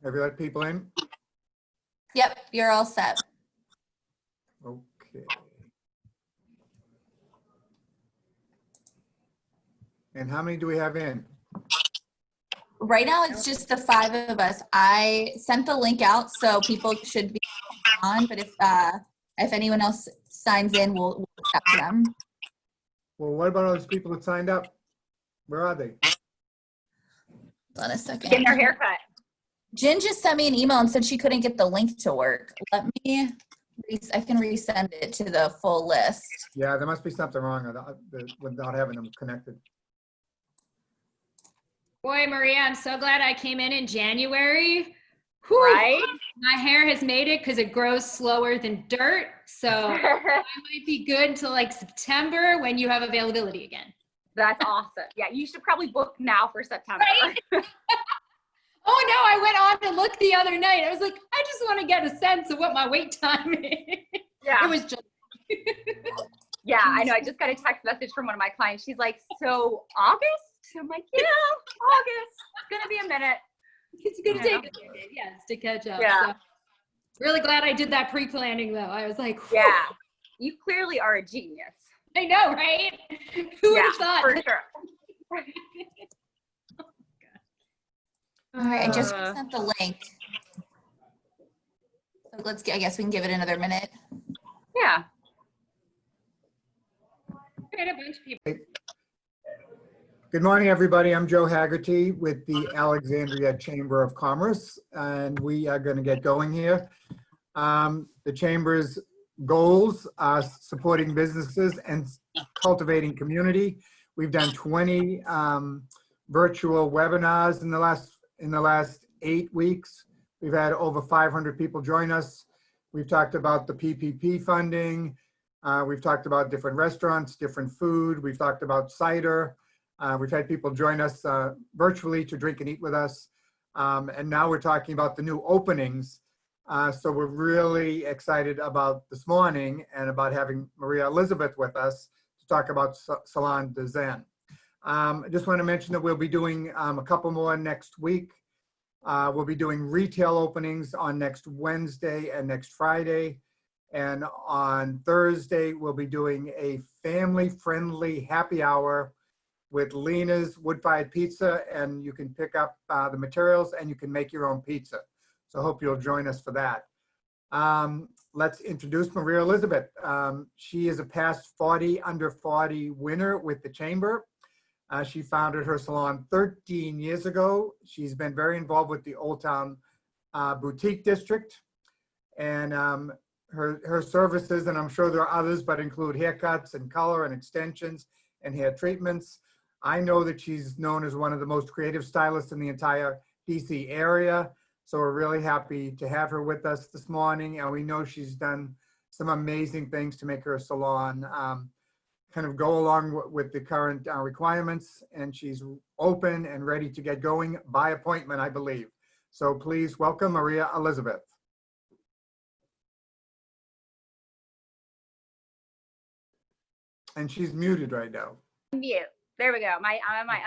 Have you let people in? Yep, you're all set. Okay. And how many do we have in? Right now, it's just the 5 of us. I sent the link out, so people should be on, but if anyone else signs in, we'll chat to them. Well, what about all those people that signed up? Where are they? Hold on a second. Getting their haircut. Jen just sent me an email and said she couldn't get the link to work. I can resend it to the full list. Yeah, there must be something wrong with not having them connected. Boy, Maria, I'm so glad I came in January. Whew. Right? My hair has made it because it grows slower than dirt. So I might be good until like September when you have availability again. That's awesome. Yeah, you should probably book now for September. Right? Oh no, I went on and looked the other night. I was like, I just want to get a sense of what my wait time is. Yeah. It was just Yeah, I know. I just got a text message from one of my clients. She's like, so August? I'm like, yeah, August. It's going to be a minute. It's going to take a minute, yes, to catch up. Yeah. So, really glad I did that pre-planning though. I was like, whew. Yeah, you clearly are a genius. I know, right? Who would have thought? For sure. All right, I just sent the link. So I guess we can give it another minute. Yeah. I had a bunch of people. Good morning, everybody. I'm Joe Haggerty with the Alexandria Chamber of Commerce, and we are going to get going here. The Chamber's goals are supporting businesses and cultivating community. We've done 20 virtual webinars in the last 8 weeks. We've had over 500 people join us. We've talked about the PPP funding. We've talked about different restaurants, different food. We've talked about cider. We've had people join us virtually to drink and eat with us. And now we're talking about the new openings. So we're really excited about this morning and about having Maria Elizabeth with us to talk about Salon de ZEN. I just want to mention that we'll be doing a couple more next week. We'll be doing retail openings on next Wednesday and next Friday. And on Thursday, we'll be doing a family-friendly happy hour with Lena's Wood-Fired Pizza, and you can pick up the materials and you can make your own pizza. So I hope you'll join us for that. Let's introduce Maria Elizabeth. She is a past 40 under 40 winner with the Chamber. She founded her salon 13 years ago. She's been very involved with the Old Town Boutique District. And her services, and I'm sure there are others, but include haircuts and color and extensions and hair treatments. I know that she's known as one of the most creative stylists in the entire DC area. So we're really happy to have her with us this morning. And we know she's done some amazing things to make her salon kind of go along with the current requirements. And she's open and ready to get going by appointment, I believe. So please welcome Maria Elizabeth. And she's muted right now. Mute. There we go. Am I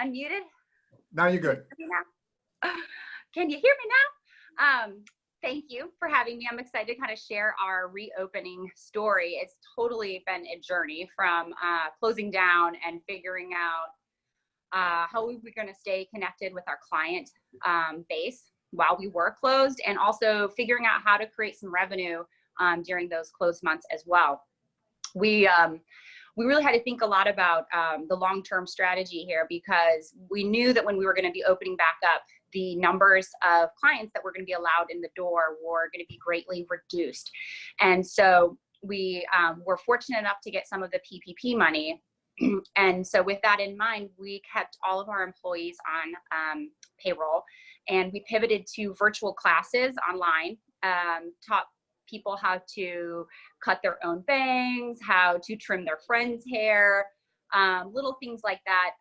unmuted? Now you're good. Can you hear me now? Thank you for having me. I'm excited to kind of share our reopening story. It's totally been a journey from closing down and figuring out how we're going to stay connected with our client base while we were closed, and also figuring out how to create some revenue during those closed months as well. We really had to think a lot about the long-term strategy here, because we knew that when we were going to be opening back up, the numbers of clients that were going to be allowed in the door were going to be greatly reduced. And so we were fortunate enough to get some of the PPP money. And so with that in mind, we kept all of our employees on payroll, and we pivoted to virtual classes online, taught people how to cut their own bangs, how to trim their friends' hair, little things like that.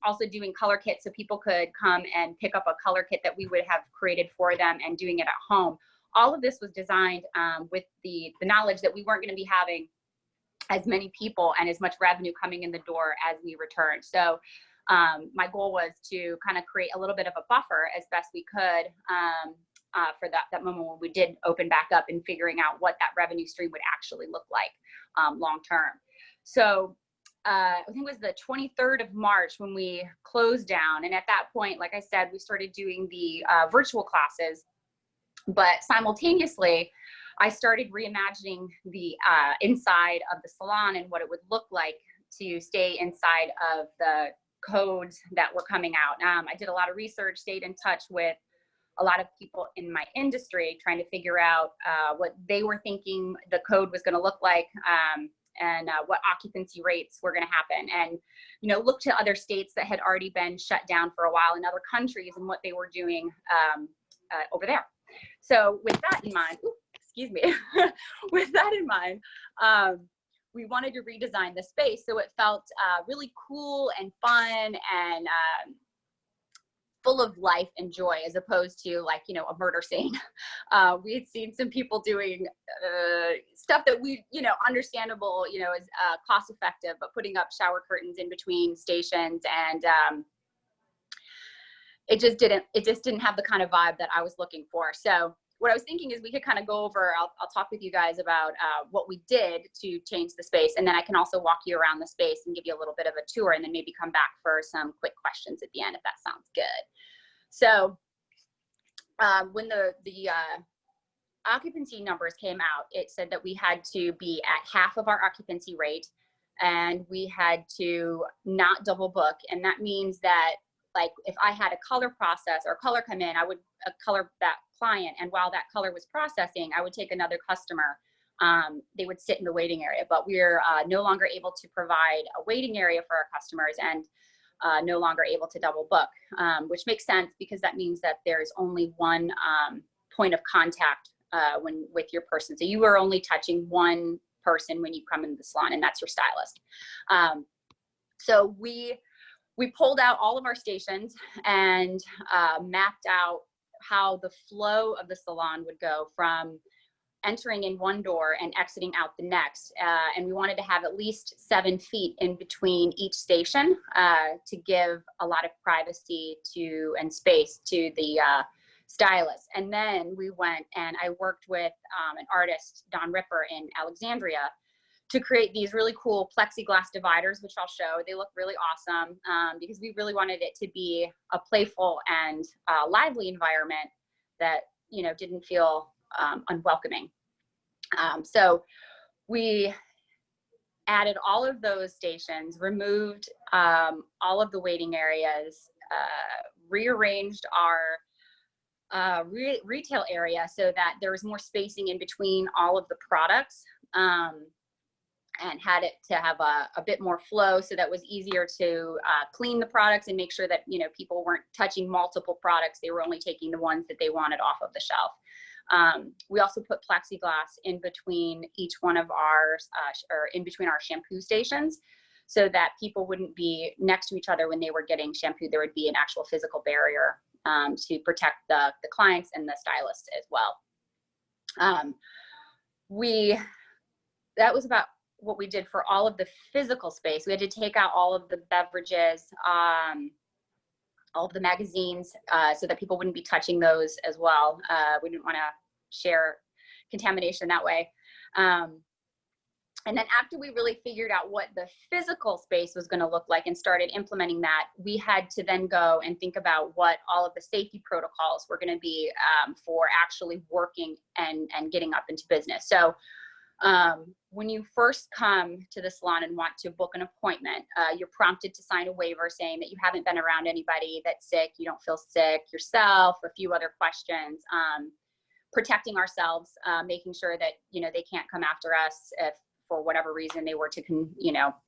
Also doing color kits so people could come and pick up a color kit that we would have created for them and doing it at home. All of this was designed with the knowledge that we weren't going to be having as many people and as much revenue coming in the door as we returned. So my goal was to kind of create a little bit of a buffer as best we could for that moment when we did open back up, and figuring out what that revenue stream would actually look like long term. So I think it was the 23rd of March when we closed down. And at that point, like I said, we started doing the virtual classes, but simultaneously, I started reimagining the inside of the salon and what it would look like to stay inside of the codes that were coming out. I did a lot of research, stayed in touch with a lot of people in my industry, trying to figure out what they were thinking the code was going to look like, and what occupancy rates were going to happen, and look to other states that had already been shut down for a while, in other countries, and what they were doing over there. So with that in mind, excuse me, with that in mind, we wanted to redesign the space so it felt really cool and fun and full of life and joy, as opposed to like, a murder scene. We had seen some people doing stuff that we, understandable, is cost effective, but putting up shower curtains in between stations, and it just didn't have the kind of vibe that I was looking for. So what I was thinking is we could kind of go over, I'll talk with you guys about what we did to change the space. And then I can also walk you around the space and give you a little bit of a tour, and then maybe come back for some quick questions at the end, if that sounds good. So when the occupancy numbers came out, it said that we had to be at half of our occupancy rate, and we had to not double book. And that means that, like, if I had a color process or color come in, I would color that client, and while that color was processing, I would take another customer. They would sit in the waiting area, but we're no longer able to provide a waiting area for our customers, and no longer able to double book, which makes sense, because that means that there's only one point of contact with your person. So you are only touching one person when you come into the salon, and that's your stylist. So we pulled out all of our stations and mapped out how the flow of the salon would go from entering in one door and exiting out the next. And we wanted to have at least 7 feet in between each station to give a lot of privacy and space to the stylist. And then we went and I worked with an artist, Don Ripper, in Alexandria, to create these really cool plexiglass dividers, which I'll show. They look really awesome because we really wanted it to be a playful and lively environment that, didn't feel unwelcoming. So we added all of those stations, removed all of the waiting areas, rearranged our retail area so that there was more spacing in between all of the products, and had it to have a bit more flow, so that it was easier to clean the products and make sure that, people weren't touching multiple products. They were only taking the ones that they wanted off of the shelf. We also put plexiglass in between each one of ours, or in between our shampoo stations, so that people wouldn't be next to each other when they were getting shampoo. There would be an actual physical barrier to protect the clients and the stylists as well. That was about what we did for all of the physical space. We had to take out all of the beverages, all of the magazines, so that people wouldn't be touching those as well. We didn't want to share contamination that way. And then after we really figured out what the physical space was going to look like and started implementing that, we had to then go and think about what all of the safety protocols were going to be for actually working and getting up into business. So when you first come to the salon and want to book an appointment, you're prompted to sign a waiver saying that you haven't been around anybody that's sick, you don't feel sick yourself, a few other questions, protecting ourselves, making sure that, they can't come after us if for whatever reason they were to,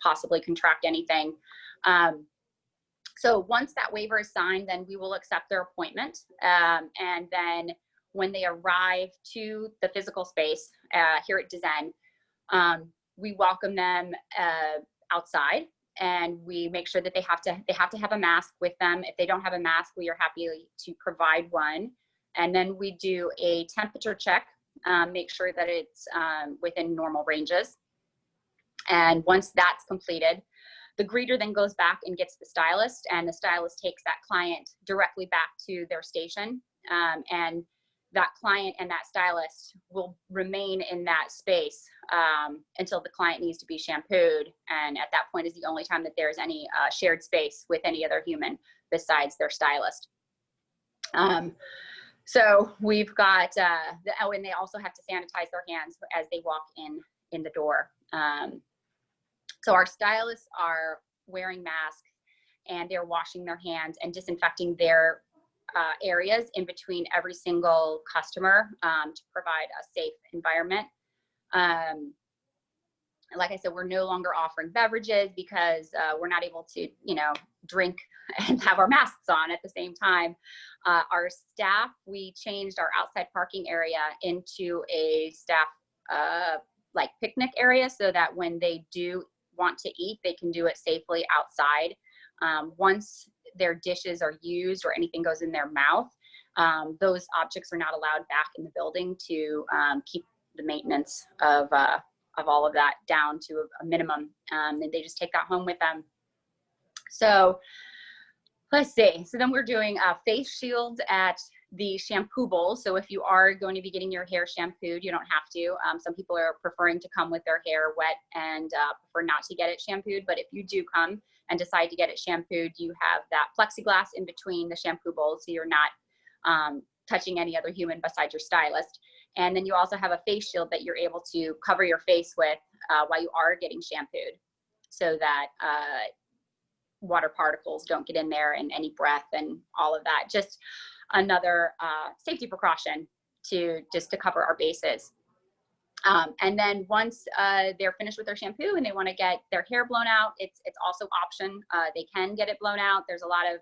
possibly contract anything. So once that waiver is signed, then we will accept their appointment. And then when they arrive to the physical space here at ZEN, we welcome them outside, and we make sure that they have to have a mask with them. If they don't have a mask, we are happy to provide one. And then we do a temperature check, make sure that it's within normal ranges. And once that's completed, the greeter then goes back and gets the stylist, and the stylist takes that client directly back to their station. And that client and that stylist will remain in that space until the client needs to be shampooed. And at that point is the only time that there's any shared space with any other human besides their stylist. So we've got, oh, and they also have to sanitize their hands as they walk in the door. So our stylists are wearing masks and they're washing their hands and disinfecting their areas in between every single customer to provide a safe environment. Like I said, we're no longer offering beverages because we're not able to, you know, drink and have our masks on at the same time. Our staff, we changed our outside parking area into a staff like picnic area so that when they do want to eat, they can do it safely outside. Once their dishes are used or anything goes in their mouth, those objects are not allowed back in the building to keep the maintenance of all of that down to a minimum. And they just take that home with them. So let's see. So then we're doing face shields at the shampoo bowl. So if you are going to be getting your hair shampooed, you don't have to. Some people are preferring to come with their hair wet and prefer not to get it shampooed. But if you do come and decide to get it shampooed, you have that plexiglass in between the shampoo bowls, so you're not touching any other human besides your stylist. And then you also have a face shield that you're able to cover your face with while you are getting shampooed, so that water particles don't get in there and any breath and all of that. Just another safety precaution to cover our bases. And then once they're finished with their shampoo and they want to get their hair blown out, it's also option. They can get it blown out. There's a lot of,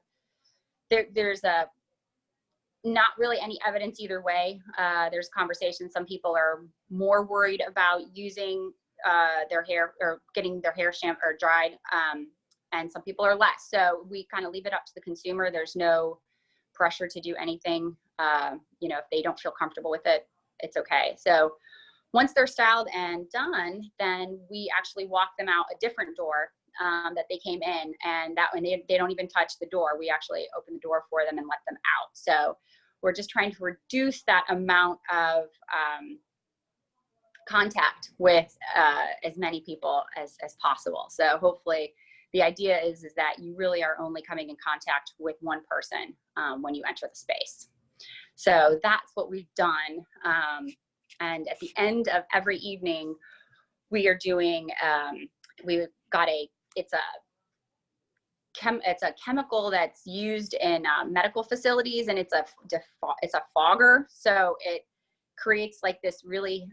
there's not really any evidence either way. There's conversations. Some people are more worried about using their hair or getting their hair shampoo or dried, and some people are less. So we kind of leave it up to the consumer. There's no pressure to do anything. You know, if they don't feel comfortable with it, it's okay. So once they're styled and done, then we actually walk them out a different door that they came in, and that when they don't even touch the door, we actually open the door for them and let them out. So we're just trying to reduce that amount of contact with as many people as possible. So hopefully the idea is that you really are only coming in contact with one person when you enter the space. So that's what we've done. And at the end of every evening, we are doing, we've got it's a chemical that's used in medical facilities, and it's a fogger. So it creates like this really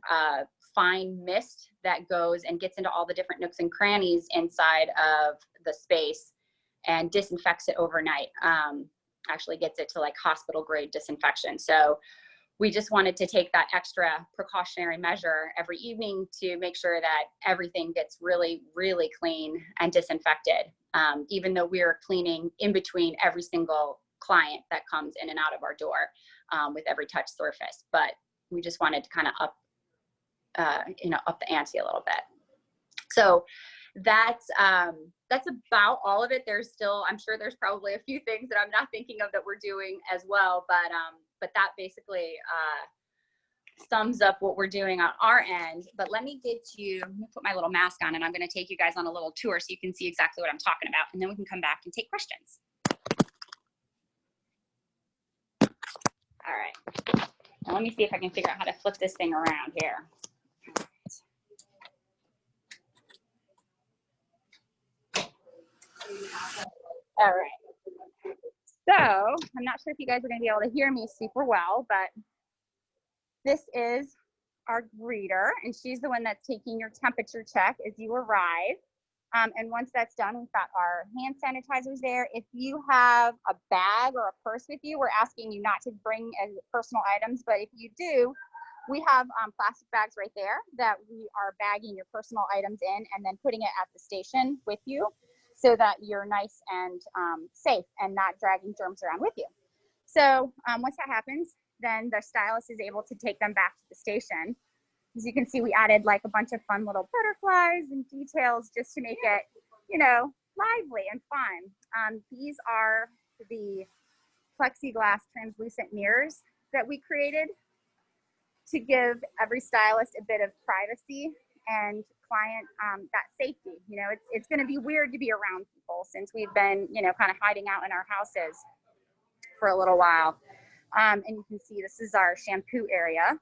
fine mist that goes and gets into all the different nooks and crannies inside of the space and disinfects it overnight. Actually gets it to like hospital grade disinfection. So we just wanted to take that extra precautionary measure every evening to make sure that everything gets really, really clean and disinfected, even though we're cleaning in between every single client that comes in and out of our door with every touch surface. But we just wanted to kind of up the ante a little bit. So that's about all of it. There's still, I'm sure there's probably a few things that I'm not thinking of that we're doing as well, but that basically sums up what we're doing on our end. But let me put my little mask on, and I'm going to take you guys on a little tour so you can see exactly what I'm talking about, and then we can come back and take questions. All right. Now let me see if I can figure out how to flip this thing around here. All right. So I'm not sure if you guys are going to be able to hear me super well, but this is our greeter, and she's the one that's taking your temperature check as you arrive. And once that's done, we've got our hand sanitizers there. If you have a bag or a purse with you, we're asking you not to bring as personal items, but if you do, we have plastic bags right there that we are bagging your personal items in and then putting it at the station with you, so that you're nice and safe and not dragging germs around with you. So once that happens, then the stylist is able to take them back to the station. As you can see, we added like a bunch of fun little butterflies and details just to make it, you know, lively and fun. These are the plexiglass translucent mirrors that we created to give every stylist a bit of privacy and client that safety. You know, it's going to be weird to be around people since we've been, you know, kind of hiding out in our houses for a little while. And you can see this is our shampoo area.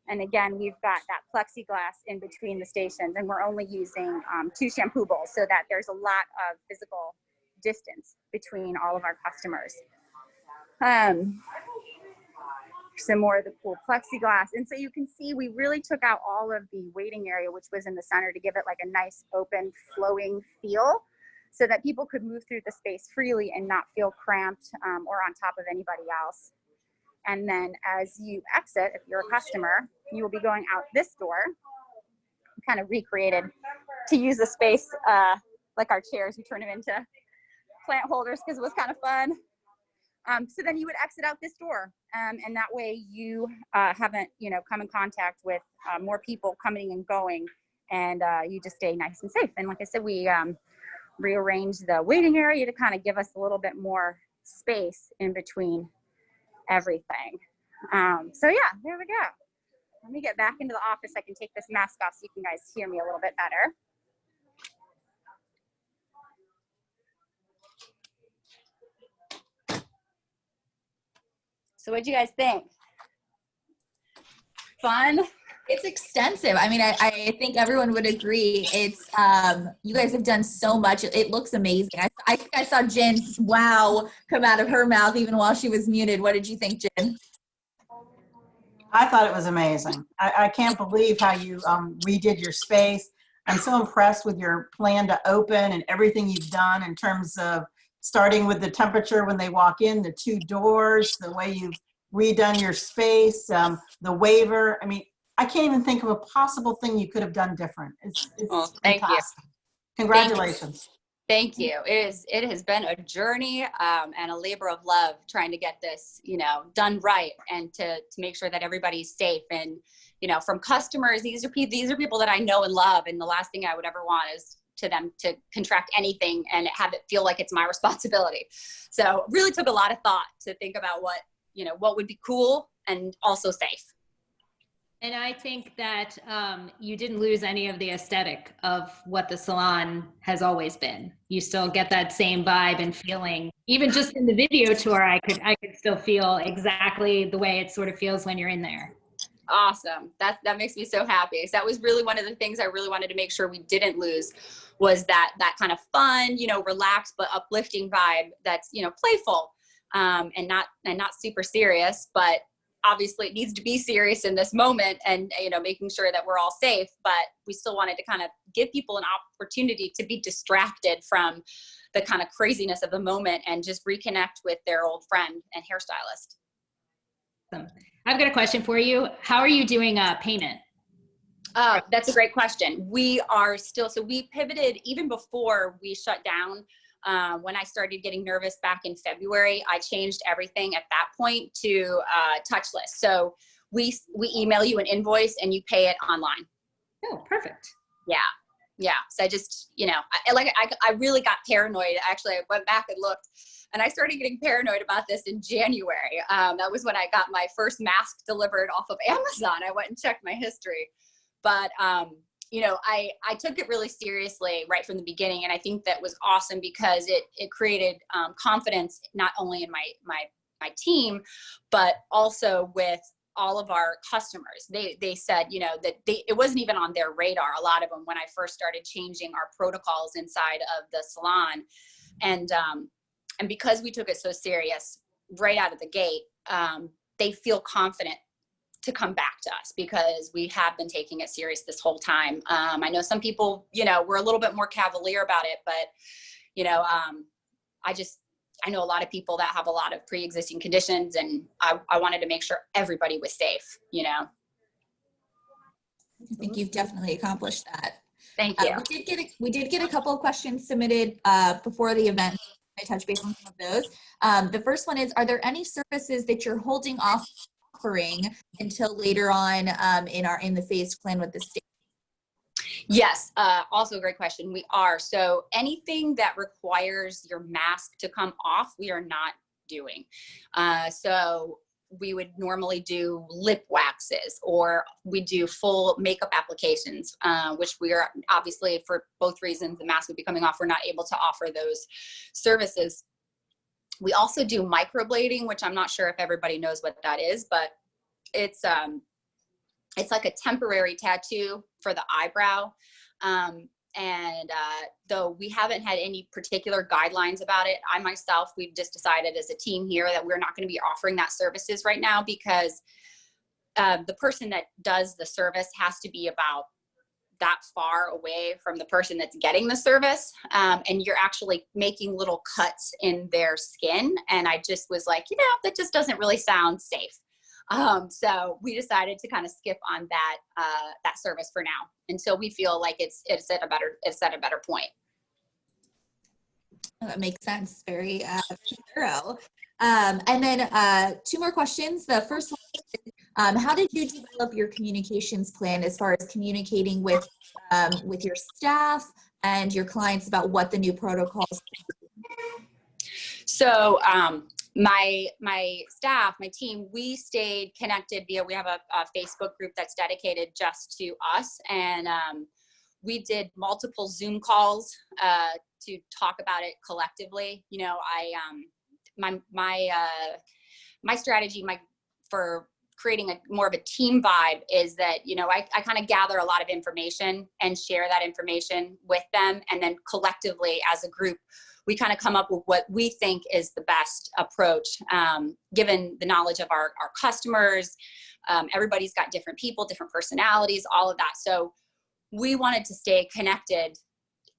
And again, we've got that plexiglass in between the stations, and we're only using 2 shampoo bowls so that there's a lot of physical distance between all of our customers. Some more of the cool plexiglass. And so you can see we really took out all of the waiting area, which was in the center, to give it like a nice open flowing feel so that people could move through the space freely and not feel cramped or on top of anybody else. And then as you exit, if you're a customer, you will be going out this door, kind of recreated to use the space like our chairs. We turn them into plant holders because it was kind of fun. So then you would exit out this door, and that way you haven't, you know, come in contact with more people coming and going, and you just stay nice and safe. And like I said, we rearranged the waiting area to kind of give us a little bit more space in between everything. So yeah, there we go. Let me get back into the office. I can take this mask off so you can guys hear me a little bit better. So what'd you guys think? Fun? It's extensive. I mean, I think everyone would agree. It's you guys have done so much. It looks amazing. I think I saw Jen's wow come out of her mouth even while she was muted. What did you think, Jen? I thought it was amazing. I can't believe how you redid your space. I'm so impressed with your plan to open and everything you've done in terms of starting with the temperature when they walk in, the 2 doors, the way you've redone your space, the waiver. I mean, I can't even think of a possible thing you could have done different. It's thank fantastic. Congratulations. Thank you. It has been a journey and a labor of love trying to get this, you know, done right, and to make sure that everybody's safe. And, you know, from customers, these are people that I know and love, and the last thing I would ever want is to them to contract anything and have it feel like it's my responsibility. So really took a lot of thought to think about what, you know, what would be cool and also safe. And I think that you didn't lose any of the aesthetic of what the salon has always been. You still get that same vibe and feeling. Even just in the video tour, I could still feel exactly the way it sort of feels when you're in there. Awesome. That makes me so happy. So that was really one of the things I really wanted to make sure we didn't lose, was that kind of fun, you know, relaxed but uplifting vibe that's, you know, playful and not super serious, but obviously it needs to be serious in this moment, and, you know, making sure that we're all safe, but we still wanted to kind of give people an opportunity to be distracted from the kind of craziness of the moment and just reconnect with their old friend and hairstylist. Awesome. I've got a question for you. How are you doing payment? That's a great question. We are still, so we pivoted even before we shut down. When I started getting nervous back in February, I changed everything at that point to touchless. So we email you an invoice and you pay it online. Oh, perfect. Yeah. Yeah. So I just, you know, I really got paranoid. Actually, I went back and looked, and I started getting paranoid about this in January. That was when I got my first mask delivered off of Amazon. I went and checked my history, but you know, I took it really seriously right from the beginning. And I think that was awesome because it created confidence, not only in my team, but also with all of our customers. They said, you know, that it wasn't even on their radar, a lot of them, when I first started changing our protocols inside of the salon. And because we took it so serious right out of the gate, they feel confident to come back to us because we have been taking it serious this whole time. I know some people, you know, were a little bit more cavalier about it, but, you know, I know a lot of people that have a lot of pre-existing conditions, and I wanted to make sure everybody was safe, you know. I think you've definitely accomplished that. Thank you. We did get a couple of questions submitted before the event. I touched base on some of those. The first one is, are there any services that you're holding off offering until later on in the phased plan with the state? Yes, also a great question. We are. So anything that requires your mask to come off, we are not doing. So we would normally do lip waxes, or we do full makeup applications, which we are obviously, for both reasons, the mask would be coming off, we're not able to offer those services. We also do microblading, which I'm not sure if everybody knows what that is, but it's like a temporary tattoo for the eyebrow. Though we haven't had any particular guidelines about it, I myself, we've just decided as a team here that we're not going to be offering that services right now, because the person that does the service has to be about that far away from the person that's getting the service. And you're actually making little cuts in their skin. And I just was like, that just doesn't really sound safe. So we decided to kind of skip on that service for now, until we feel like it's at a better point. That makes sense. Very thorough. And then 2 more questions. The first one is, how did you develop your communications plan as far as communicating with your staff and your clients about what the new protocols are? So my staff, my team, we stayed connected via, we have a Facebook group that's dedicated just to us. And we did multiple Zoom calls to talk about it collectively. My strategy, for creating more of a team vibe is that, I kind of gather a lot of information and share that information with them. And then collectively as a group, we kind of come up with what we think is the best approach, given the knowledge of our customers. Everybody's got different people, different personalities, all of that. So we wanted to stay connected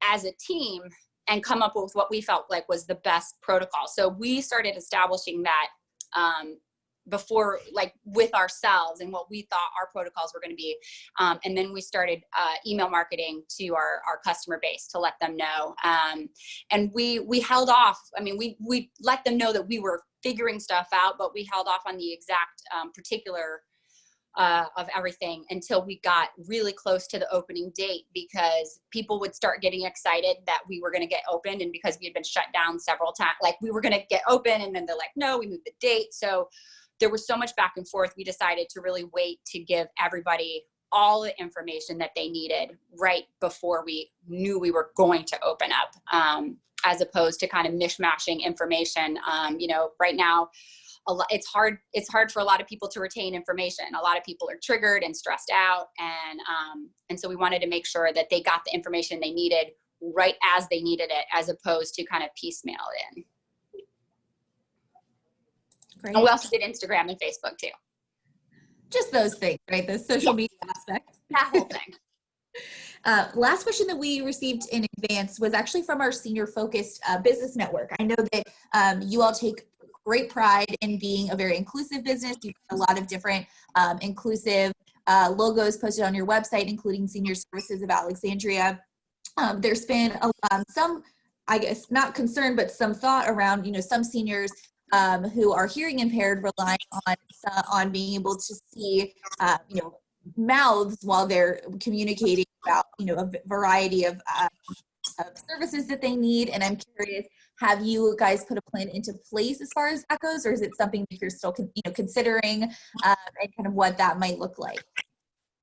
as a team and come up with what we felt like was the best protocol. So we started establishing that before, like with ourselves and what we thought our protocols were going to be. And then we started email marketing to our customer base to let them know. And we held off. I mean, we let them know that we were figuring stuff out, but we held off on the exact particular of everything until we got really close to the opening date, because people would start getting excited that we were going to get opened. And because we had been shut down several times, like we were going to get open, and then they're like, no, we moved the date. So there was so much back and forth. We decided to really wait to give everybody all the information that they needed right before we knew we were going to open up, as opposed to kind of mishmashing information. Right now, it's hard for a lot of people to retain information. A lot of people are triggered and stressed out. And so we wanted to make sure that they got the information they needed right as they needed it, as opposed to kind of piecemeal it in. Great. And we also did Instagram and Facebook too. Just those things, right? The social media aspect. That whole thing. Last question that we received in advance was actually from our senior focused business network. I know that you all take great pride in being a very inclusive business. You've got a lot of different inclusive logos posted on your website, including Senior Services of Alexandria. There's been some, I guess, not concern, but some thought around, some seniors who are hearing impaired relying on being able to see, mouths while they're communicating about, a variety of services that they need. And I'm curious, have you guys put a plan into place as far as that goes, or is it something that you're still, considering, and kind of what that might look like?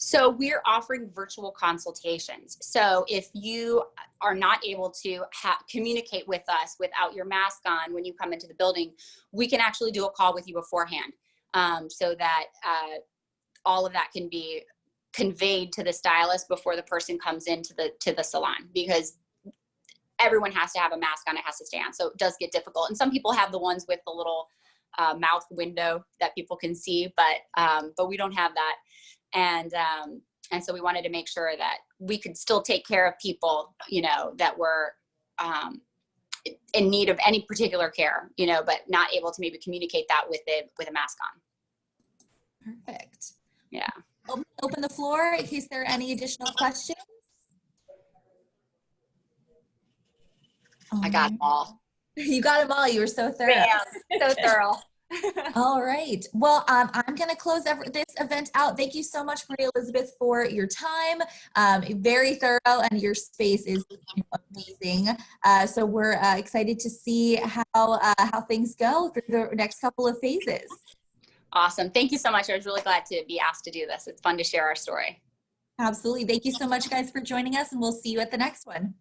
So we're offering virtual consultations. So if you are not able to communicate with us without your mask on when you come into the building, we can actually do a call with you beforehand, so that all of that can be conveyed to the stylist before the person comes into the salon, because everyone has to have a mask on. It has to stay on. So it does get difficult. And some people have the ones with the little mouth window that people can see, but we don't have that. And so we wanted to make sure that we could still take care of people, that were in need of any particular care, but not able to maybe communicate that with a mask on. Perfect. Yeah. Open the floor in case there are any additional questions. I got them all. You got them all. You were so thorough. Bam. So thorough. All right. Well, I'm going to close this event out. Thank you so much, Maria Elizabeth, for your time. Very thorough, and your space is amazing. So we're excited to see how things go through the next couple of phases. Awesome. Thank you so much. I was really glad to be asked to do this. It's fun to share our story. Absolutely. Thank you so much, guys, for joining us, and we'll see you at the next one.